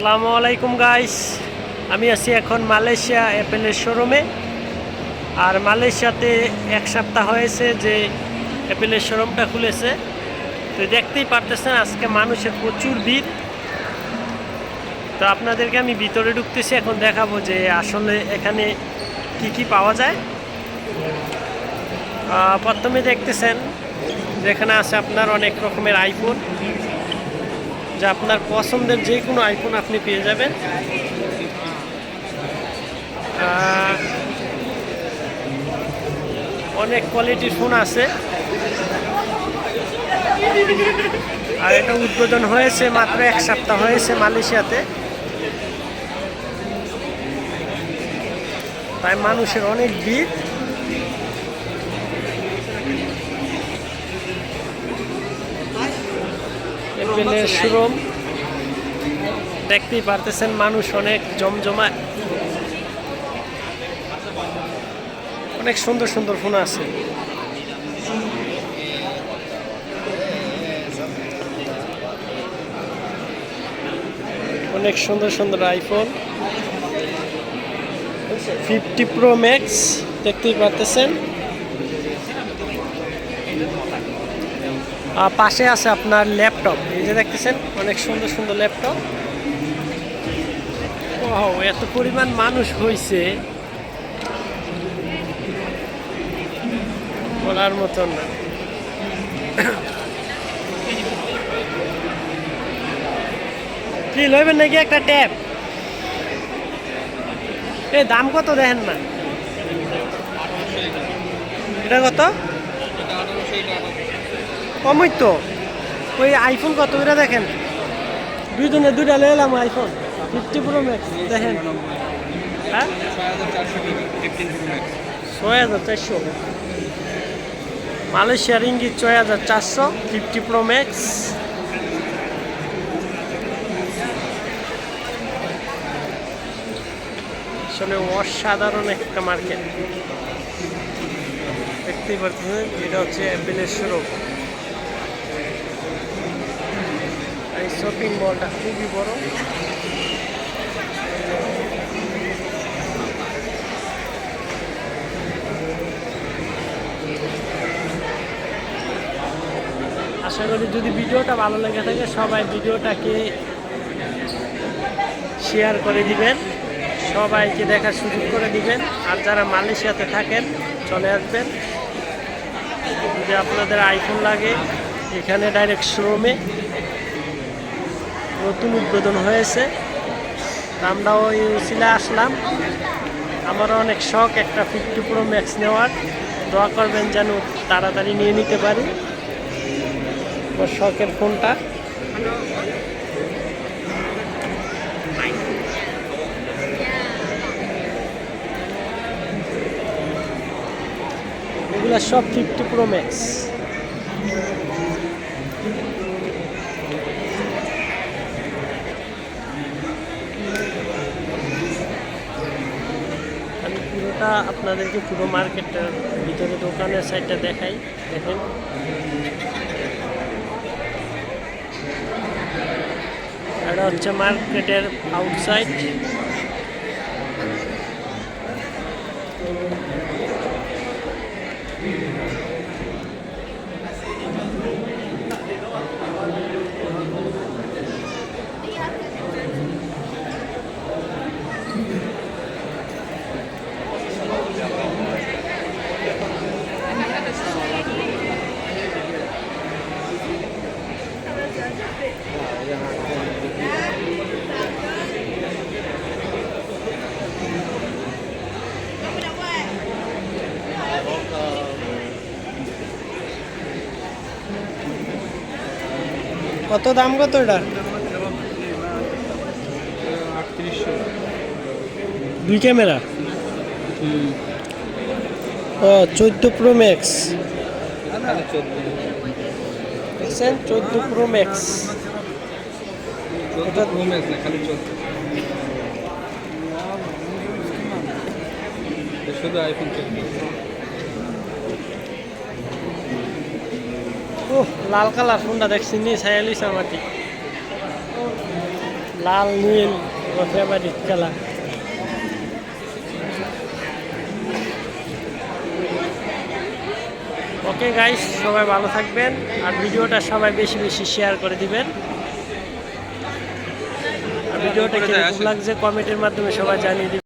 আসসালামু আলাইকুম গাইস, আমি আছি এখন মালয়েশিয়া অ্যাপেলের শোরুমে। আর মালয়েশিয়াতে এক সপ্তাহ হয়েছে যে অ্যাপেলের শোরুমটা খুলেছে। তো দেখতেই পারতেছেন আজকে মানুষের প্রচুর ভিড়। তো আপনাদেরকে আমি ভিতরে ঢুকতেছি, এখন দেখাবো যে আসলে এখানে কি কি পাওয়া যায়। প্রথমে দেখতেছেন যেখানে আছে আপনার অনেক রকমের আইফোন, যা আপনার পছন্দের যে কোনো আইফোন আপনি পেয়ে যাবেন। অনেক কোয়ালিটির ফোন আছে। আর এটা উদ্বোধন হয়েছে মাত্র এক সপ্তাহ হয়েছে মালয়েশিয়াতে, তাই মানুষের অনেক ভিড়। অ্যাপেলের শোরুম দেখতেই পারতেছেন, মানুষ অনেক জমজমা, অনেক সুন্দর সুন্দর ফোন আছে। অনেক সুন্দর সুন্দর আইফোন 50 প্রো ম্যাক্স দেখতেই পারতেছেন। পাশে আছে আপনার ল্যাপটপ, এই যে দেখতেছেন অনেক সুন্দর সুন্দর ল্যাপটপ। ও এত পরিমাণ মানুষ হয়েছে বলার মতন না। কি লইবেন নাকি একটা ট্যাব? এই দাম কত দেখেন না, এটা কত? কমই তো। ওই আইফোন কত করে দেখেন? দুইজনে দুইটা লয়ে এলাম আইফোন 50 প্রো ম্যাক্স দেখেন। হ্যাঁ 6400 মালয়েশিয়ার রিঙ্গিত 6400 50 প্রো ম্যাক্স। আসলে অসাধারণ একটা মার্কেট দেখতেই পাচ্ছেন। এটা হচ্ছে অ্যাপেলের শোরুম। এই শপিং মলটা খুবই বড়। আশা করি যদি ভিডিওটা ভালো লেগে থাকে সবাই ভিডিওটাকে শেয়ার করে দিবেন, সবাইকে দেখার সুযোগ করে দিবেন। আর যারা মালয়েশিয়াতে থাকেন চলে আসবেন। যদি আপনাদের আইফোন লাগে এখানে ডাইরেক্ট শোরুমে নতুন উদ্বোধন হয়েছে। আমরাও ওই উসিলে আসলাম। আমারও অনেক শখ একটা 50 প্রো ম্যাক্স নেওয়ার। দোয়া করবেন যেন তাড়াতাড়ি নিয়ে নিতে পারি ওর শখের ফোনটা। এগুলো সব 50 প্রো ম্যাক্স। আমি পুরোটা আপনাদেরকে পুরো মার্কেটের ভিতরে দোকানের সাইডটা দেখাই। দেখেন এটা হচ্ছে মার্কেটের আউটসাইড। কত দাম কত এটা? 3800। দুই ক্যামেরা। ও 14 প্রো ম্যাক্স দেখছেন, 14 প্রো ম্যাক্স। এটা প্রো ম্যাক্স না, খালি 14 শুধু আইফোন 14। ও লাল কালার ফোনটা দেখছি নি ছায়ালিস আমাটি। লাল নীল ফেভারিট কালার। ওকে গাইস, সবাই ভালো থাকবেন আর ভিডিওটা সবাই বেশি বেশি শেয়ার করে দিবেন। আর ভিডিওটা কিরকম লাগছে কমেন্টের মাধ্যমে সবাই জানিয়ে দিবেন।